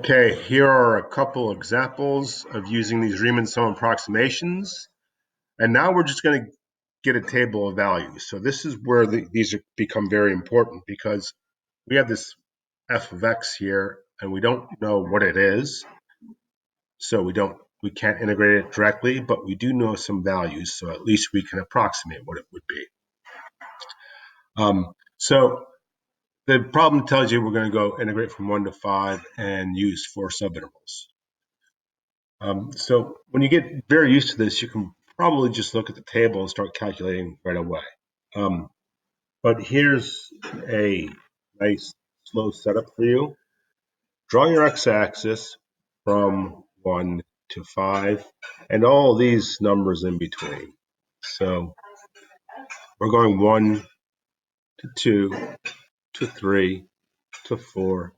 Okay, here are a couple examples of using these Reiman Sum approximations. And now we're just going to get a table of values. So this is where these become very important because we have this f of x here and we don't know what it is. So we can't integrate it directly, but we do know some values. So at least we can approximate what it would be. So the problem tells you we're going to go integrate from 1 to 5 and use 4 subintervals. So when you get very used to this, you can probably just look at the table and start calculating right away. But here's a nice slow setup for you. Draw your x-axis from 1 to 5 and all these numbers in between. So we're going 1 to 2 to 3 to 4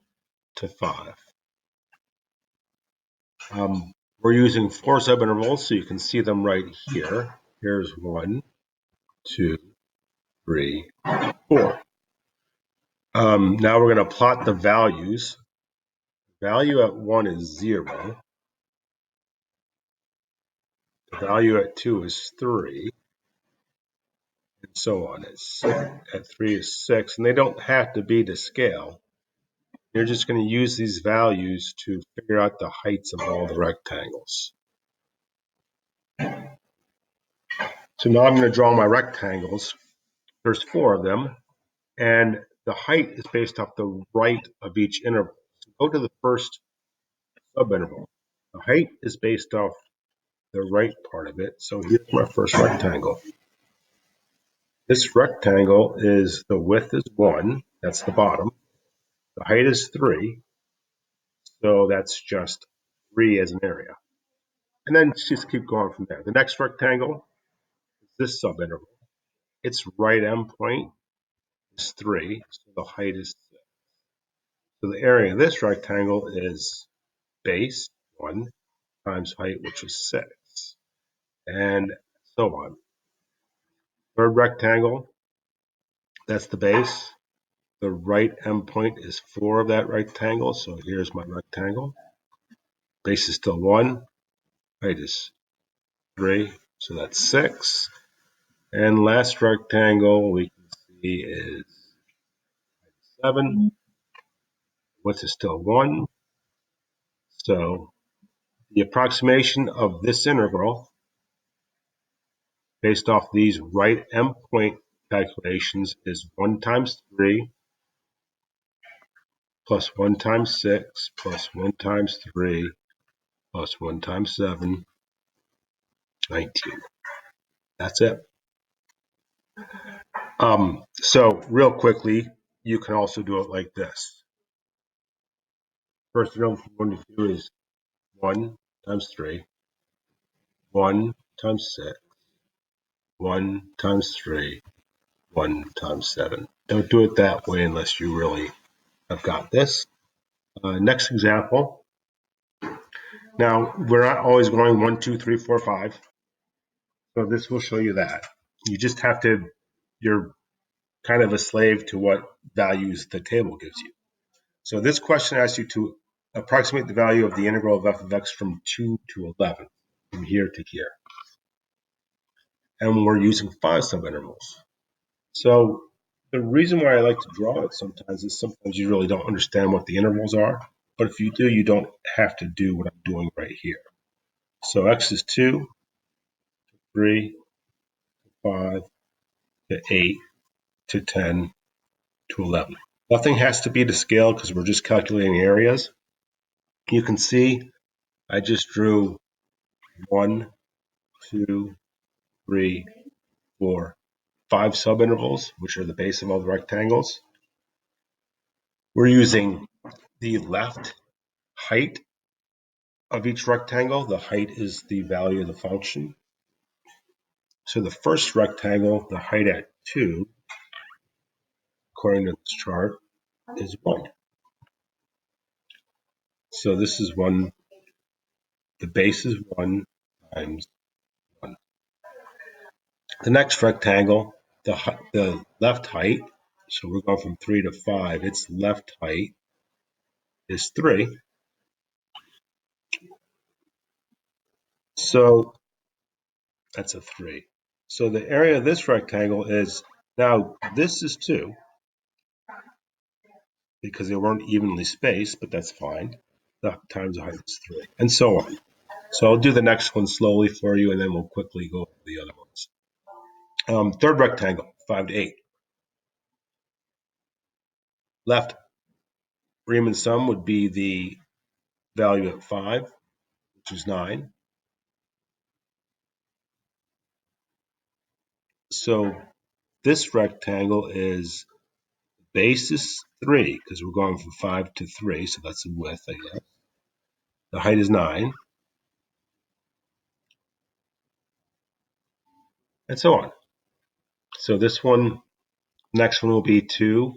to 5. We're using 4 subintervals, so you can see them right here. Here's 1, 2, 3, 4. Now we're going to plot the values. Value at 1 is 0. The value at 2 is 3. And so on. At 3 is 6. And they don't have to be to scale. You're just going to use these values to figure out the heights of all the rectangles. So now I'm going to draw my rectangles. There's 4 of them. And the height is based off the right of each interval. So go to the first subinterval. The height is based off the right part of it. So here's my first rectangle. This rectangle is, the width is 1. That's the bottom. The height is 3. So that's just 3 as an area. And then just keep going from there. The next rectangle is this subinterval. Its right endpoint is 3. So the height is 6. So the area of this rectangle is base 1 times height, which is 6. And so on. Third rectangle, that's the base. The right endpoint is 4 of that rectangle. So here's my rectangle. Base is still 1. Height is 3. So that's 6. And last rectangle we can see is 7. Width is still 1. So the approximation of this integral based off these right endpoint calculations is 1 times 3 plus 1 times 6 plus 1 times 3 plus 1 times 7, 19. That's it. So real quickly, you can also do it like this. First interval from 1 to 2 is 1 times 3, 1 times 6, 1 times 3, 1 times 7. Don't do it that way unless you really have got this. Next example. Now, we're not always going 1, 2, 3, 4, 5. So this will show you that. You just have to, you're kind of a slave to what values the table gives you. So this question asks you to approximate the value of the integral of f of x from 2 to 11, from here to here. And we're using 5 subintervals. So the reason why I like to draw it sometimes is sometimes you really don't understand what the intervals are. But if you do, you don't have to do what I'm doing right here. So x is 2 to 3 to 5 to 8 to 10 to 11. Nothing has to be to scale because we're just calculating areas. You can see I just drew 1, 2, 3, 4, 5 subintervals, which are the base of all the rectangles. We're using the left height of each rectangle. The height is the value of the function. So the first rectangle, the height at 2, according to this chart, is 1. So this is 1. The base is 1 times 1. The next rectangle, the left height, so we're going from 3 to 5, its left height is 3. So that's a 3. So the area of this rectangle is, now this is 2 because they weren't evenly spaced, but that's fine. The times the height is 3, and so on. So I'll do the next one slowly for you, and then we'll quickly go over the other ones. Third rectangle, 5 to 8. Left Reiman sum would be the value at 5, which is 9. So this rectangle is, base is 3 because we're going from 5 to 3, so that's the width, I guess. The height is 9, and so on. So this one, next one will be 2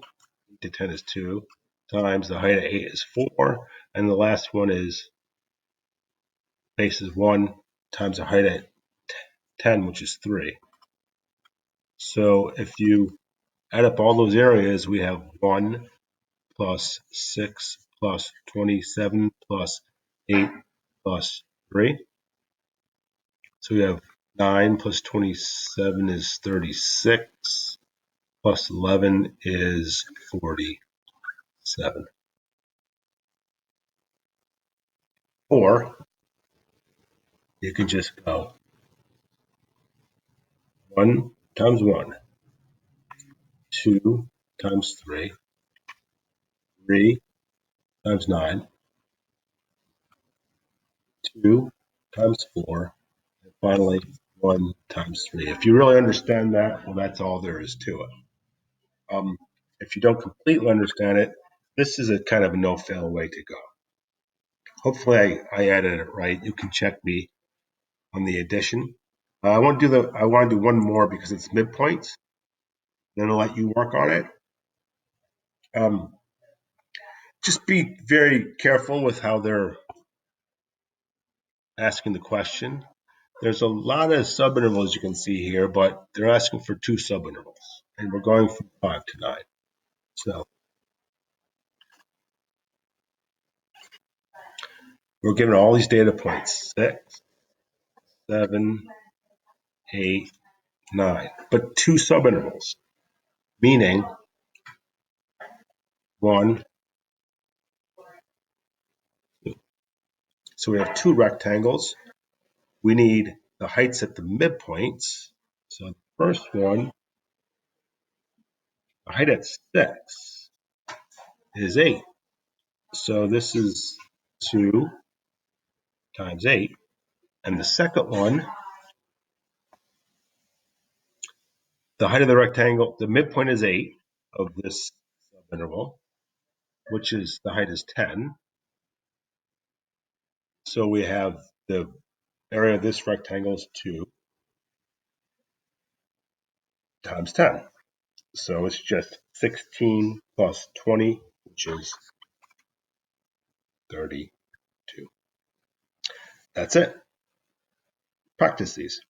to 10 is 2 times the height of 8 is 4, and the last one is base is 1 times the height at 10, which is 3. So if you add up all those areas, we have 1 plus 6 plus 27 plus 8 plus 3. So we have 9 plus 27 is 36, plus 11 is 47. Or you can just go 1 times 1, 2 times 3, 3 times 9, 2 times 4, and finally 1 times 3. If you really understand that, well, that's all there is to it. If you don't completely understand it, this is a kind of a no-fail way to go. Hopefully I added it right. You can check me on the addition. I want to do one more because it's midpoints. Then I'll let you work on it. Just be very careful with how they're asking the question. There's a lot of subintervals you can see here, but they're asking for 2 subintervals, and we're going from 5 to 9. So we're given all these data points, 6, 7, 8, 9, but 2 subintervals, meaning 1, 2. So we have 2 rectangles. We need the heights at the midpoints. So the first one, the height at 6 is 8. So this is 2 times 8. And the second one, the height of the rectangle, the midpoint is 8 of this subinterval, which is, the height is 10. So we have the area of this rectangle is 2 times 10. So it's just 16 plus 20, which is 32. That's it. Practice these.